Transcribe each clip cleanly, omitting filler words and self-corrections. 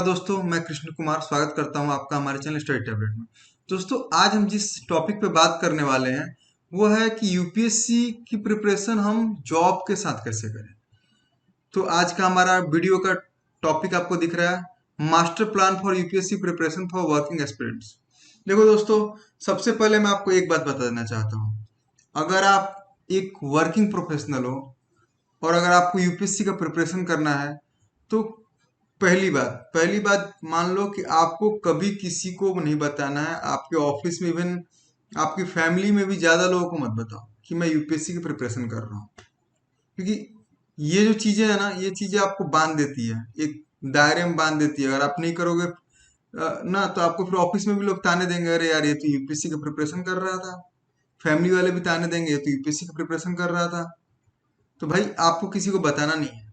नमस्कार दोस्तों, मैं कृष्ण कुमार स्वागत करता हूं आपका हमारे चैनल स्टडी टैबलेट में। दोस्तों, आज हम जिस टॉपिक पे बात करने वाले हैं वो है कि यूपीएससी की प्रिपरेशन हम जॉब के साथ कैसे करें। तो आज का हमारा वीडियो का टॉपिक आपको दिख रहा है, master plan for UPSC preparation for working aspirants. देखो दोस्तों, सबसे पहले मैं आपको एक बात बता देना चाहता हूँ। अगर आप एक वर्किंग प्रोफेशनल हो और अगर आपको यूपीएससी का प्रिपरेशन करना है तो पहली बात मान लो कि आपको कभी किसी को नहीं बताना है। आपके ऑफिस में, इवन आपकी फैमिली में भी ज्यादा लोगों को मत बताओ कि मैं यूपीएससी की प्रिपरेशन कर रहा हूँ, क्योंकि ये जो चीजें है ना, ये चीजें आपको बांध देती है, एक दायरे में बांध देती है। अगर आप नहीं करोगे ना, तो आपको फिर ऑफिस में भी लोग ताने देंगे, अरे यार ये तो यूपीएससी का प्रिपरेशन कर रहा था। फैमिली वाले भी ताने देंगे, ये तो यूपीएससी का प्रिपरेशन कर रहा था। तो भाई, आपको किसी को बताना नहीं है।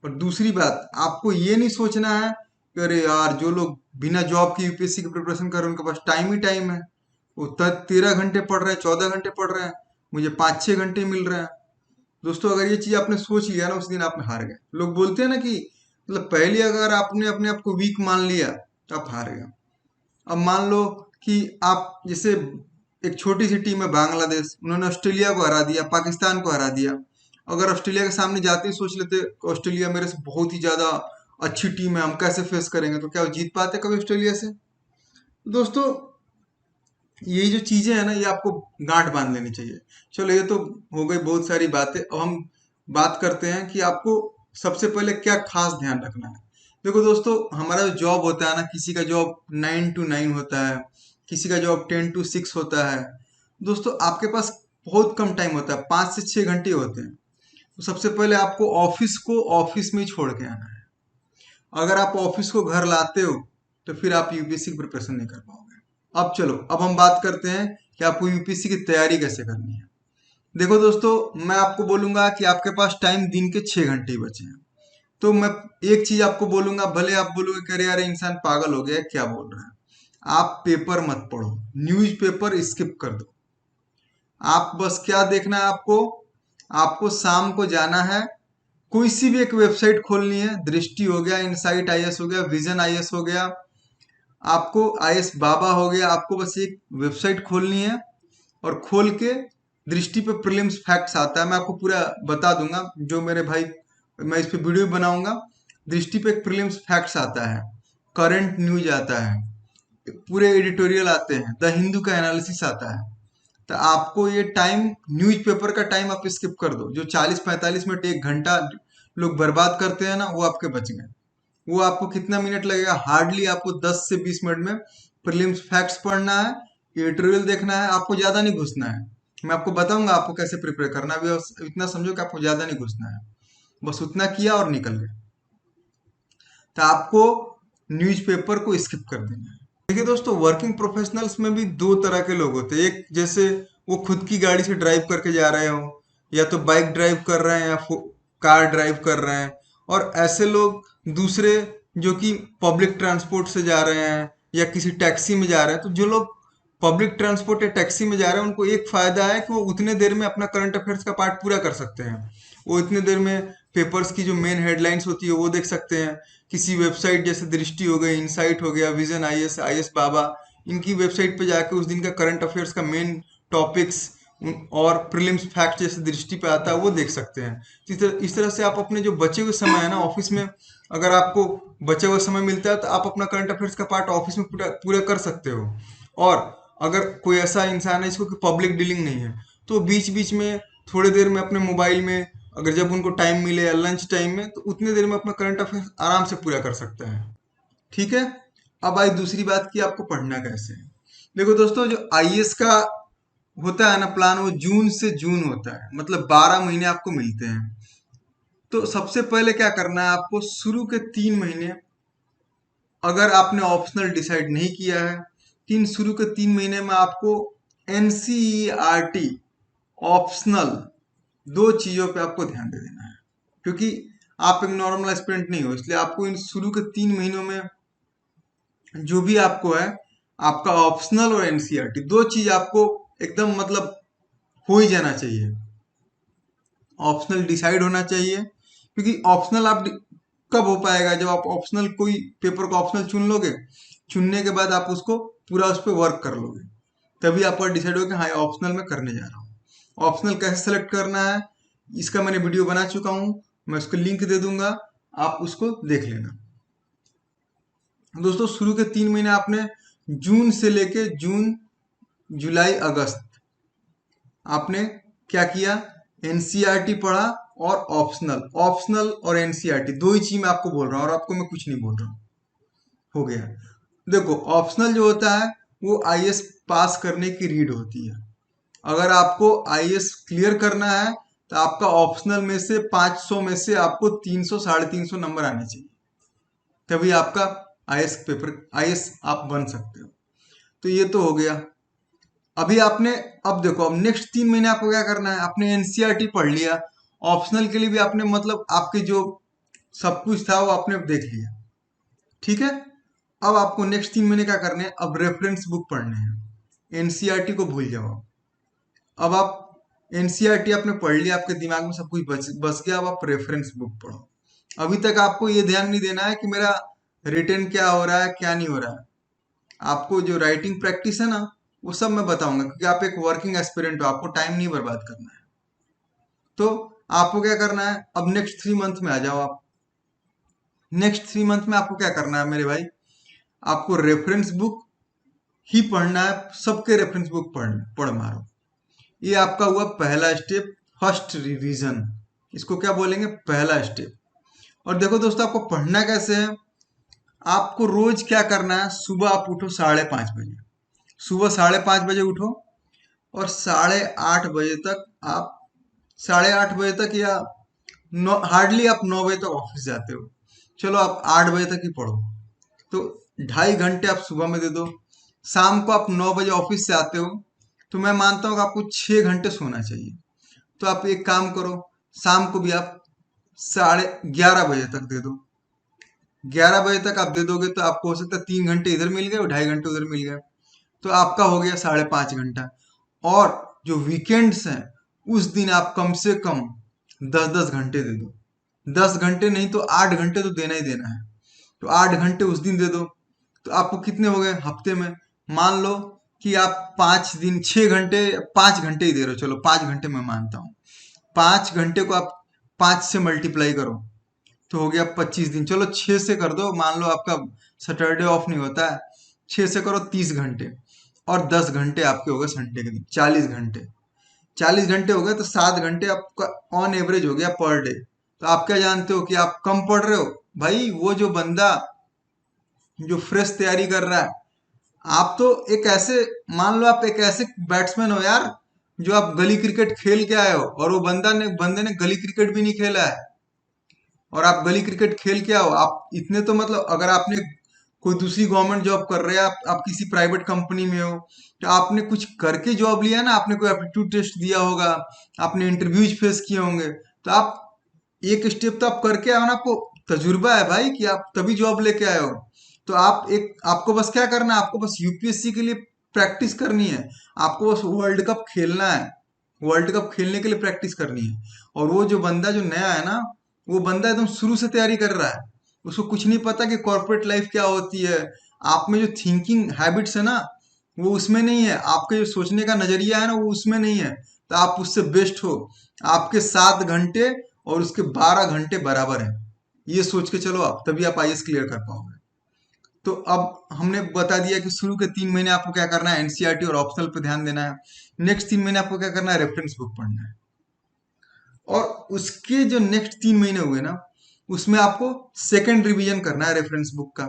और दूसरी बात, आपको ये नहीं सोचना है कि अरे यार, जो लोग बिना जॉब के यूपीएससी की प्रिपरेशन कर रहे हैं उनके पास टाइम ही टाइम है। वो 13 घंटे पढ़ रहे हैं, 14 घंटे पढ़ रहे हैं, मुझे 5-6 घंटे मिल रहे हैं। दोस्तों, अगर ये चीज आपने सोच लिया ना, उस दिन आप हार गए। लोग बोलते हैं ना कि मतलब पहले अगर आपने अपने आप को वीक मान लिया तो आप हार गए। अब मान लो कि आप जैसे, एक छोटी सी टीम है बांग्लादेश, उन्होंने ऑस्ट्रेलिया को हरा दिया, पाकिस्तान को हरा दिया। अगर ऑस्ट्रेलिया के सामने जाते ही सोच लेते ऑस्ट्रेलिया मेरे से बहुत ही ज्यादा अच्छी टीम है, हम कैसे फेस करेंगे, तो क्या वो जीत पाते कभी ऑस्ट्रेलिया से? दोस्तों, ये जो चीजें हैं ना, ये आपको गांठ बांध लेनी चाहिए। चलो, ये तो हो गई बहुत सारी बातें। अब हम बात करते हैं कि आपको सबसे पहले क्या खास ध्यान रखना है। देखो दोस्तों, हमारा जो जॉब होता है ना, किसी का जॉब 9 to 9 होता है, किसी का जॉब 10 to 6 होता है। दोस्तों, आपके पास बहुत कम टाइम होता है, 5 से 6 घंटे होते हैं। तो सबसे पहले आपको ऑफिस को ऑफिस में ही छोड़ के आना है। अगर आप ऑफिस को घर लाते हो तो फिर आप यूपीएससी की प्रिपरेशन नहीं कर पाओगे। अब चलो, अब हम बात करते हैं कि आपको यूपीएससी की तैयारी कैसे करनी है। देखो दोस्तों, मैं आपको बोलूंगा कि आपके पास टाइम दिन के 6 घंटे ही बचे हैं। तो मैं एक चीज आपको बोलूंगा, भले आप बोलोगे कि अरे यार, इंसान पागल हो गया है, क्या बोल रहा है। आप पेपर मत पढ़ो, न्यूज पेपर स्किप कर दो। आप बस क्या देखना है आपको, आपको शाम को जाना है, कोई सी भी एक वेबसाइट खोलनी है। दृष्टि हो गया, इनसाइट आईएएस हो गया, विजन आईएएस हो गया, आपको आईएएस बाबा हो गया। आपको बस एक वेबसाइट खोलनी है और खोल के दृष्टि पे प्रीलिम्स फैक्ट्स आता है। मैं आपको पूरा बता दूंगा, जो मेरे भाई, मैं इस पे वीडियो बनाऊंगा। दृष्टि पे एक प्रीलिम्स फैक्ट्स आता है, करंट न्यूज आता है, पूरे एडिटोरियल आते हैं, द हिंदू का एनालिसिस आता है। तो आपको ये टाइम, न्यूज़पेपर का टाइम आप स्किप कर दो। जो 40-45 मिनट, 1 घंटा लोग बर्बाद करते हैं ना, वो आपके बच गए। वो आपको कितना मिनट लगेगा, हार्डली आपको 10 से 20 मिनट में प्रीलिम्स फैक्ट्स पढ़ना है, एडिटोरियल देखना है। आपको ज्यादा नहीं घुसना है। मैं आपको बताऊंगा आपको कैसे प्रिपेयर करना है। बस इतना समझो कि आपको ज्यादा नहीं घुसना है, बस उतना किया और निकल गए। तो आपको न्यूज़पेपर को स्किप कर देना है। देखिए दोस्तों, वर्किंग प्रोफेशनल्स में भी दो तरह के लोग होते हैं। एक, जैसे वो खुद की गाड़ी से ड्राइव करके जा रहे हो, या तो बाइक ड्राइव कर रहे हैं, या कार ड्राइव कर रहे हैं। और ऐसे लोग दूसरे, जो कि पब्लिक ट्रांसपोर्ट से जा रहे हैं या किसी टैक्सी में जा रहे हैं। तो जो लोग पब्लिक ट्रांसपोर्ट या टैक्सी में जा रहे हैं, उनको एक फायदा है कि वो उतने देर में अपना करंट अफेयर्स का पार्ट पूरा कर सकते हैं। वो इतने देर में पेपर्स की जो मेन हेडलाइंस होती है वो देख सकते हैं। किसी वेबसाइट जैसे दृष्टि हो गई, इनसाइट हो गया, विजन आईएएस, आईएएस बाबा, इनकी वेबसाइट पे जाके उस दिन का करंट अफेयर्स का मेन टॉपिक्स और प्रीलिम्स फैक्ट जैसे दृष्टि पे आता है वो देख सकते हैं। इस तरह से आप अपने जो बचे हुए समय है ना ऑफिस में, अगर आपको बचे हुए समय मिलता है तो आप अपना करंट अफेयर्स का पार्ट ऑफिस में पूरा पूरा कर सकते हो। और अगर कोई ऐसा इंसान है जिसको कि पब्लिक डीलिंग नहीं है, तो बीच बीच में थोड़ी देर में अपने मोबाइल में, अगर जब उनको टाइम मिले या लंच टाइम में, तो उतनी देर में अपना करंट अफेयर आराम से पूरा कर सकते हैं। ठीक है। अब आई दूसरी बात की आपको पढ़ना कैसे है। देखो दोस्तों, जो आईएएस का होता है ना प्लान, वो जून से जून होता है, मतलब 12 महीने आपको मिलते हैं। तो सबसे पहले क्या करना है आपको, शुरू के 3 महीने, अगर आपने ऑप्शनल डिसाइड नहीं किया है, शुरू के 3 महीने में आपको एनसीईआरटी ऑप्शनल, दो चीजों पे आपको ध्यान दे देना है। क्योंकि आप एक नॉर्मल एस्पिरेंट नहीं हो, इसलिए आपको इन शुरू के 3 महीनों में जो भी आपको है, आपका ऑप्शनल और एनसीईआरटी, दो चीज आपको एकदम मतलब हो ही जाना चाहिए। ऑप्शनल डिसाइड होना चाहिए, क्योंकि ऑप्शनल आप कब हो पाएगा? जब आप ऑप्शनल कोई पेपर को ऑप्शनल चुन लोगे, चुनने के बाद आप उसको पूरा उस पर वर्क कर लोगे, तभी आपका डिसाइड होगा कि हाँ ऑप्शनल में करने जा रहा हूँ। ऑप्शनल कैसे सेलेक्ट करना है इसका मैंने वीडियो बना चुका हूँ, मैं उसको लिंक दे दूंगा, आप उसको देख लेना। दोस्तों शुरू के 3 महीने आपने जून से लेके जून, जुलाई, अगस्त आपने क्या किया? एनसीईआरटी पढ़ा और ऑप्शनल। ऑप्शनल और एनसीईआरटी दो ही चीज मैं आपको बोल रहा हूँ और आपको मैं कुछ नहीं बोल रहा हूँ। हो गया। देखो ऑप्शनल जो होता है वो आईएएस पास करने की रीड होती है। अगर आपको आईएएस क्लियर करना है तो आपका ऑप्शनल में से 500 में से आपको 300 350 नंबर आने चाहिए, तभी आपका आईएएस पेपर आईएएस आप बन सकते हो। तो ये तो हो गया। अभी आपने, अब देखो अब नेक्स्ट 3 महीने आपको क्या करना है? आपने एनसीईआरटी पढ़ लिया, ऑप्शनल के लिए भी आपने मतलब आपके जो सब कुछ था वो आपने देख लिया, ठीक है। अब आपको नेक्स्ट 3 महीने क्या करने हैं? अब रेफरेंस बुक पढ़ने हैं। एनसीईआरटी को भूल जाओ। अब आप एनसीईआरटी आपने पढ़ लिया, आपके दिमाग में सब कुछ बस गया, अब आप रेफरेंस बुक पढ़ो। अभी तक आपको ये ध्यान नहीं देना है कि मेरा रिटर्न क्या हो रहा है क्या नहीं हो रहा है। आपको जो राइटिंग प्रैक्टिस है ना वो सब मैं बताऊंगा, क्योंकि आप एक वर्किंग एस्पिरेंट हो, आपको टाइम नहीं बर्बाद करना है। तो आपको क्या करना है? अब नेक्स्ट 3 मंथ में आ जाओ आप। नेक्स्ट 3 मंथ में आपको क्या करना है मेरे भाई? आपको रेफरेंस बुक ही पढ़ना है, सबके रेफरेंस बुक पढ़ मारो। ये आपका हुआ पहला स्टेप, फर्स्ट रिवीजन। इसको क्या बोलेंगे? पहला स्टेप। और देखो दोस्तों आपको पढ़ना कैसे है? आपको रोज क्या करना है? सुबह आप उठो 5:30 बजे। सुबह 5:30 बजे उठो और 8:30 बजे तक आप, 8:30 बजे तक या हार्डली आप 9 बजे तक ऑफिस जाते हो, चलो आप 8 बजे तक ही पढ़ो, तो 2.5 घंटे आप सुबह में दे दो। शाम को आप 9 बजे ऑफिस से आते हो, तो मैं मानता हूँ कि आपको 6 घंटे सोना चाहिए। तो आप एक काम करो, शाम को भी आप 11:30 बजे तक दे दो। 11 बजे तक आप दे दोगे तो आपको हो सकता है 3 घंटे इधर मिल गए और 2.5 घंटे उधर मिल गए, तो आपका हो गया 5.5 घंटा। और जो वीकेंड्स हैं उस दिन आप कम से कम 10-10 घंटे दे दो। 10 घंटे नहीं तो 8 घंटे तो देना ही देना है, तो 8 घंटे उस दिन दे दो। तो आपको कितने हो गए हफ्ते में? मान लो कि आप 5 दिन 6 घंटे, 5 घंटे ही दे रहे हो, चलो 5 घंटे मैं मानता हूँ। 5 घंटे को आप 5 से मल्टीप्लाई करो तो हो गया 25 दिन। चलो 6 से कर दो, मान लो आपका सैटरडे ऑफ नहीं होता है, 6 से करो 30 घंटे, और 10 घंटे आपके हो गए संडे के दिन, 40 घंटे। 40 घंटे हो गए तो 7 घंटे आपका ऑन एवरेज हो गया पर डे। तो आप क्या जानते हो कि आप कम पढ़ रहे हो? भाई वो जो बंदा जो फ्रेश तैयारी कर रहा है, आप तो एक ऐसे, मान लो आप एक ऐसे बैट्समैन हो यार जो आप गली क्रिकेट खेल के आए हो, और वो बंदे ने गली क्रिकेट भी नहीं खेला है, और आप गली क्रिकेट खेल के आओ। आप इतने तो मतलब अगर आपने कोई दूसरी गवर्नमेंट जॉब कर रहे हैं, आप किसी प्राइवेट कंपनी में हो, तो आपने कुछ करके जॉब लिया ना, आपने कोई एप्टीट्यूड टेस्ट दिया होगा, आपने इंटरव्यूज फेस किए होंगे, तो आप एक स्टेप तो आप करके आओ ना, आपको तजुर्बा है भाई कि आप तभी जॉब लेके आए हो। तो आपको बस क्या करना है? आपको बस यूपीएससी के लिए प्रैक्टिस करनी है, आपको बस वर्ल्ड कप खेलना है, वर्ल्ड कप खेलने के लिए प्रैक्टिस करनी है। और वो जो बंदा जो नया है ना, वो बंदा एकदम शुरू से तैयारी कर रहा है, उसको कुछ नहीं पता कि कॉर्पोरेट लाइफ क्या होती है। आप में जो थिंकिंग हैबिट्स है ना वो उसमें नहीं है, आपके जो सोचने का नजरिया है ना वो उसमें नहीं है, तो आप उससे बेस्ट हो। आपके 7 घंटे और उसके 12 घंटे बराबर है, ये सोच के चलो आप, तभी आप आईएएस क्लियर कर पाओगे। तो अब हमने बता दिया कि शुरू के 3 महीने आपको क्या करना है? एनसीईआरटी और ऑप्शनल पे ध्यान देना है। नेक्स्ट 3 महीने आपको क्या करना है? रेफरेंस बुक पढ़ना है। और उसके जो नेक्स्ट 3 महीने हुए ना, उसमें आपको सेकंड रिवीजन करना है रेफरेंस बुक का।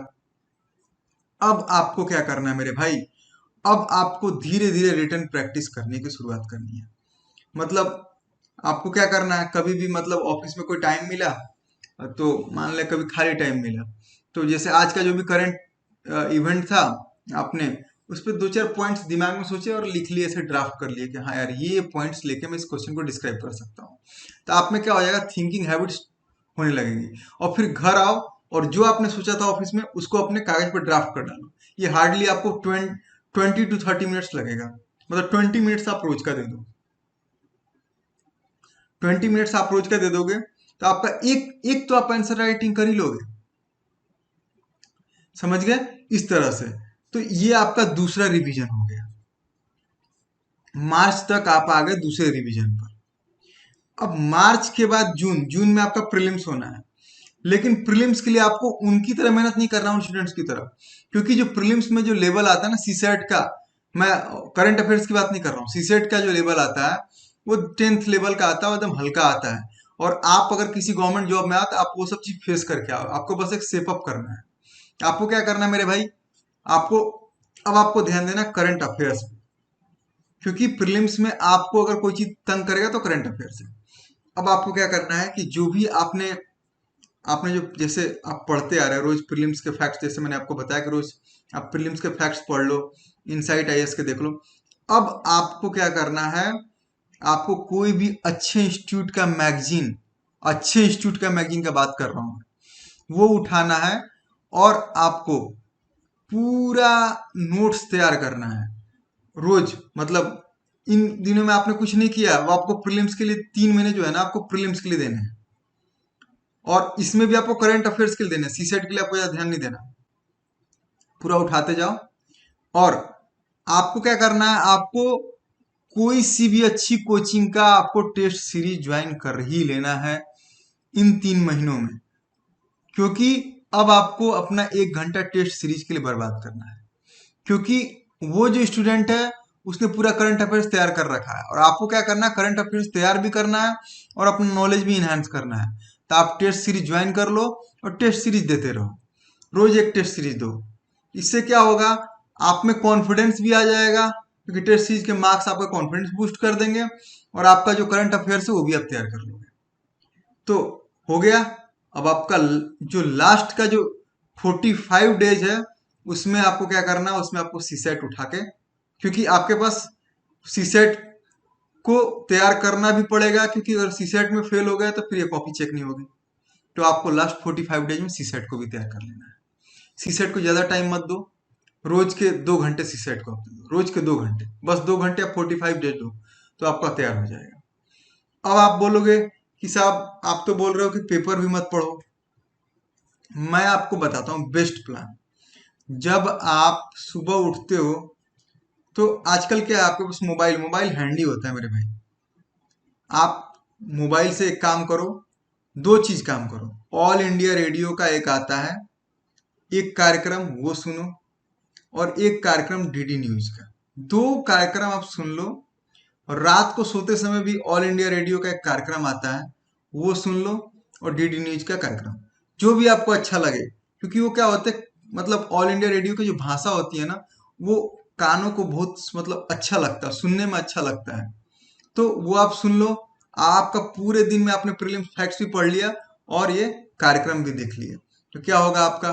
अब आपको क्या करना है मेरे भाई? अब आपको धीरे धीरे रिटर्न प्रैक्टिस करने की शुरुआत करनी है। मतलब आपको क्या करना है? कभी भी मतलब ऑफिस में कोई टाइम मिला, तो मान ले कभी खाली टाइम मिला, तो जैसे आज का जो भी करंट इवेंट था, आपने उस पर 2-4 पॉइंट्स दिमाग में सोचे और लिख लिए, ऐसे ड्राफ्ट कर लिए कि हाँ यार ये पॉइंट्स लेके मैं इस क्वेश्चन को डिस्क्राइब कर सकता हूँ। तो आप में क्या हो जाएगा? थिंकिंग हैबिट्स होने लगेंगी। और फिर घर आओ और जो आपने सोचा था ऑफिस में उसको अपने कागज पर ड्राफ्ट कर डालो। ये हार्डली आपको 20 to 30 मिनट्स लगेगा, मतलब 20 मिनट्स आप रोज का दे दो। 20 मिनट्स आप रोज का दे दोगे तो आपका एक एक तो आप आंसर राइटिंग कर ही लोगे। समझ गए? इस तरह से। तो ये आपका दूसरा रिवीजन हो गया। मार्च तक आप आ गए दूसरे रिवीजन पर। अब मार्च के बाद जून, जून में आपका प्रीलिम्स होना है। लेकिन प्रीलिम्स के लिए आपको उनकी तरह मेहनत नहीं करना, उन स्टूडेंट्स की तरह, क्योंकि जो प्रीलिम्स में जो लेवल आता है ना सीसेट का, मैं करंट अफेयर्स की बात नहीं कर रहा हूँ, सीसेट का जो लेवल आता है वो 10th लेवल का आता है, एकदम हल्का आता है। और आप अगर किसी गवर्नमेंट जॉब में आओ तो आप वो सब चीज फेस करके आओ, आपको बस एक सेप अप करना है। आपको क्या करना है मेरे भाई, आपको अब आपको ध्यान देना करंट अफेयर्स पे, क्योंकि प्रीलिम्स में आपको अगर कोई चीज तंग करेगा तो करंट अफेयर्स है। अब आपको क्या करना है कि जो भी आपने आपने जो जैसे आप पढ़ते आ रहे हो रोज प्रीलिम्स के फैक्ट्स, जैसे मैंने आपको बताया कि रोज आप प्रीलिम्स के फैक्ट्स पढ़ लो, इनसाइट आईएएस के देख लो। अब आपको क्या करना है, आपको कोई भी अच्छे इंस्टीट्यूट का मैगजीन, अच्छे इंस्टीट्यूट का मैगजीन का बात कर रहा हूँ, वो उठाना है और आपको पूरा नोट्स तैयार करना है रोज। मतलब इन दिनों में आपने कुछ नहीं किया, वो आपको प्रीलिम्स के लिए 3 महीने जो है ना आपको प्रीलिम्स के लिए देने हैं, और इसमें भी आपको करंट अफेयर्स के लिए देने हैं, सीसेट के लिए आपको ज्यादा ध्यान नहीं देना। पूरा उठाते जाओ। और आपको क्या करना है, आपको कोई सी भी अच्छी कोचिंग का आपको टेस्ट सीरीज ज्वाइन कर ही लेना है इन 3 महीनों में, क्योंकि अब आपको अपना 1 घंटा टेस्ट सीरीज के लिए बर्बाद करना है। क्योंकि वो जो स्टूडेंट है उसने पूरा करंट अफेयर्स तैयार कर रखा है, और आपको क्या करना है, करंट अफेयर्स तैयार भी करना है और अपना नॉलेज भी इन्हांस करना है। तो आप टेस्ट सीरीज ज्वाइन कर लो और टेस्ट सीरीज देते रहो, रोज एक टेस्ट सीरीज दो। इससे क्या होगा, आप में कॉन्फिडेंस भी आ जाएगा, क्योंकि टेस्ट सीरीज के मार्क्स आपका कॉन्फिडेंस बूस्ट कर देंगे, और आपका जो करंट अफेयर्स है वो भी आप तैयार कर लोगे। तो हो गया। अब आपका जो लास्ट का जो 45 डेज है उसमें आपको क्या करना है, उसमें आपको सीसेट उठा के, क्योंकि आपके पास सीसेट को तैयार करना भी पड़ेगा, क्योंकि अगर सीसेट में फेल हो गया तो फिर ये कॉपी चेक नहीं होगी। तो आपको लास्ट 45 डेज में सीसेट को भी तैयार कर लेना है। सीसेट को ज्यादा टाइम मत दो, रोज के 2 घंटे सीसेट को आप दो, रोज के 2 घंटे, बस 2 घंटे आप 45 डेज दो तो आपका तैयार हो जाएगा। अब आप बोलोगे कि साहब आप तो बोल रहे हो कि पेपर भी मत पढ़ो। मैं आपको बताता हूँ बेस्ट प्लान। जब आप सुबह उठते हो तो आजकल क्या है, आपके पास मोबाइल मोबाइल हैंडी होता है मेरे भाई। आप मोबाइल से एक काम करो, दो चीज काम करो। ऑल इंडिया रेडियो का एक आता है, एक कार्यक्रम वो सुनो, और एक कार्यक्रम डीडी न्यूज का। दो कार्यक्रम आप सुन लो, और रात को सोते समय भी ऑल इंडिया रेडियो का एक कार्यक्रम आता है वो सुन लो, और डीडी न्यूज का कार्यक्रम, जो भी आपको अच्छा लगे। क्योंकि वो क्या होता है, मतलब ऑल इंडिया रेडियो की जो भाषा होती है ना, वो कानों को बहुत मतलब अच्छा लगता है, सुनने में अच्छा लगता है। तो वो आप सुन लो, आपका पूरे दिन में आपने प्रीलिम्स फैक्ट्स भी पढ़ लिया और ये कार्यक्रम भी देख लिया, तो क्या होगा, आपका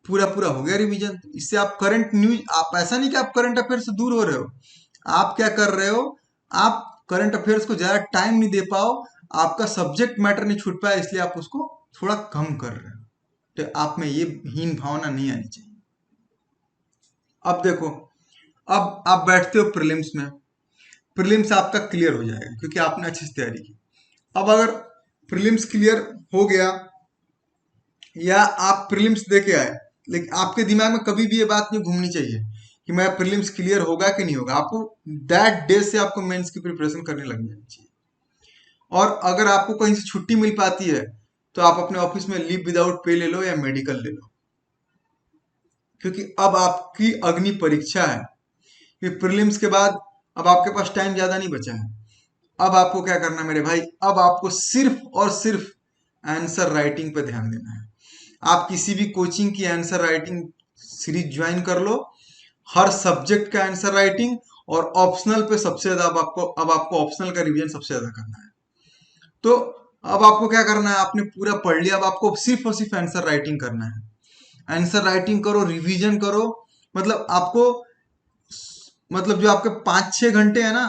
पूरा पूरा हो गया रिवीजन। इससे आप करंट न्यूज, आप ऐसा नहीं कि आप करंट अफेयर से दूर हो रहे हो, आप क्या कर रहे हो, आप करंट अफेयर्स को ज्यादा टाइम नहीं दे पाओ, आपका सब्जेक्ट मैटर नहीं छूट पाया, इसलिए आप उसको थोड़ा कम कर रहे हो। तो आप में ये हीन भावना नहीं आनी चाहिए। अब देखो, अब आप बैठते हो प्रीलिम्स में, प्रीलिम्स आपका क्लियर हो जाएगा क्योंकि आपने अच्छे से तैयारी की। अब अगर प्रीलिम्स क्लियर हो गया या आप प्रीलिम्स दे के आए, लेकिन आपके दिमाग में कभी भी ये बात नहीं घूमनी चाहिए कि मैं प्रीलिम्स क्लियर होगा कि नहीं होगा। आपको दैट डे से आपको मेंस की प्रिपरेशन करने लग जानी चाहिए। और अगर आपको कहीं से छुट्टी मिल पाती है तो आप अपने ऑफिस में लीव विदाउट पे ले लो या मेडिकल ले लो, क्योंकि अब आपकी अग्नि परीक्षा है। कि प्रीलिम्स के बाद अब आपके पास टाइम ज्यादा नहीं बचा है। अब आपको क्या करना है मेरे भाई, अब आपको सिर्फ और सिर्फ आंसर राइटिंग पे ध्यान देना है। आप किसी भी कोचिंग की आंसर राइटिंग सीरीज ज्वाइन कर लो, हर सब्जेक्ट का आंसर राइटिंग, और ऑप्शनल पे सबसे ज्यादा अब आपको ऑप्शनल का रिवीजन सबसे ज्यादा करना है। तो अब आपको क्या करना है, आपने पूरा पढ़ लिया, अब आपको सिर्फ और सिर्फ आंसर राइटिंग करना है। आंसर राइटिंग करो, रिवीजन करो। मतलब आपको, मतलब जो आपके 5-6 घंटे है ना,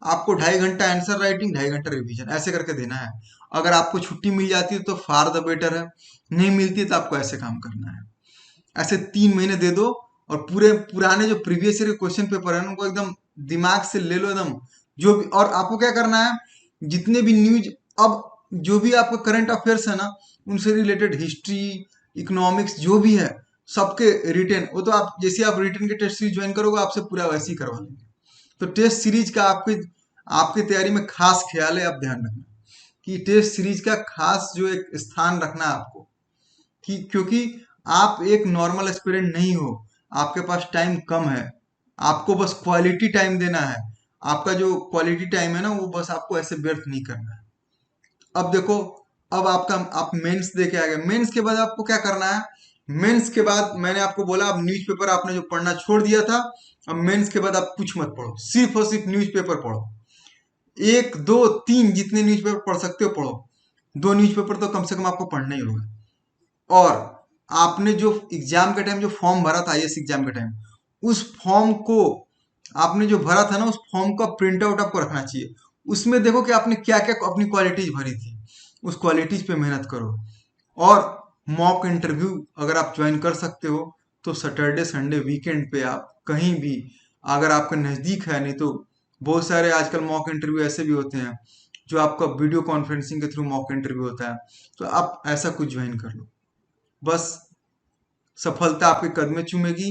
आपको 2.5 घंटा आंसर राइटिंग, 2.5 घंटा रिवीजन, ऐसे करके देना है। अगर आपको छुट्टी मिल जाती है तो फार द बेटर है, नहीं मिलती है तो आपको ऐसे काम करना है। ऐसे 3 महीने दे दो, और पूरे पुराने जो प्रीवियस ईयर के क्वेश्चन पेपर है उनको एकदम दिमाग से ले लो एकदम। जो भी, और आपको क्या करना है, जितने भी न्यूज, अब जो भी आपका करंट अफेयर्स है ना, उनसे रिलेटेड हिस्ट्री, इकोनॉमिक्स जो भी है, सबके रिटेन, वो तो आप जैसे आप रिटेन के टेस्ट सीरीज ज्वाइन करोगे आपसे पूरा वैसे ही करवा लेंगे। तो टेस्ट सीरीज का आपके आपकी तैयारी में खास ख्याल है, आप ध्यान रखना कि टेस्ट सीरीज का खास जो एक स्थान रखना है आपको, कि क्योंकि आप एक नॉर्मल एस्पिरेंट नहीं हो, आपके पास टाइम कम है, आपको बस क्वालिटी टाइम देना है। आपका जो क्वालिटी टाइम है ना, वो बस आपको ऐसे व्यर्थ नहीं करना है। अब देखो, अब आपका आप मेंस दे के आ गए, मेंस के बाद आपको क्या करना है? मेंस के बाद मैंने आपको बोला, अब न्यूज़पेपर आपने जो पढ़ना छोड़ दिया था, अब मेंस के बाद आप कुछ मत पढ़ो, सिर्फ और सिर्फ न्यूज़पेपर पढ़ो। एक दो तीन जितने न्यूज़पेपर पढ़ सकते हो पढ़ो, दो न्यूज़पेपर तो कम से कम आपको पढ़ना ही होगा। और आपने जो एग्जाम के टाइम जो फॉर्म भरा था, आईएएस एग्जाम के टाइम, उस फॉर्म को आपने जो भरा था ना, उस फॉर्म का प्रिंट आउट आपको रखना चाहिए। उसमें देखो कि आपने क्या क्या अपनी क्वालिटीज भरी थी, उस क्वालिटीज पे मेहनत करो। और मॉक इंटरव्यू अगर आप ज्वाइन कर सकते हो तो सैटरडे संडे वीकेंड पे आप कहीं भी, अगर आपका नज़दीक है, नहीं तो बहुत सारे आजकल मॉक इंटरव्यू ऐसे भी होते हैं जो आपका वीडियो कॉन्फ्रेंसिंग के थ्रू मॉक इंटरव्यू होता है, तो आप ऐसा कुछ ज्वाइन कर लो। बस सफलता आपके कदम चूमेगी।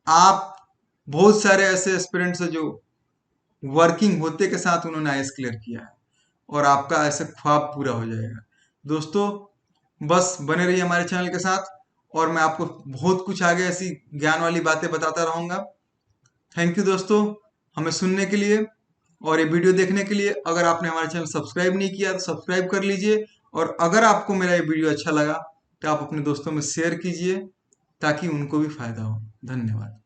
आप, बहुत सारे ऐसे एस्पिरेंट्स हैं जो वर्किंग होते के साथ उन्होंने आईएएस क्लियर किया है, और आपका ऐसे ख्वाब पूरा हो जाएगा। दोस्तों, बस बने रहिए हमारे चैनल के साथ, और मैं आपको बहुत कुछ आगे ऐसी ज्ञान वाली बातें बताता रहूंगा। थैंक यू दोस्तों, हमें सुनने के लिए और ये वीडियो देखने के लिए। अगर आपने हमारा चैनल सब्सक्राइब नहीं किया तो सब्सक्राइब कर लीजिए, और अगर आपको मेरा ये वीडियो अच्छा लगा तो आप अपने दोस्तों में शेयर कीजिए ताकि उनको भी फायदा हो। धन्यवाद।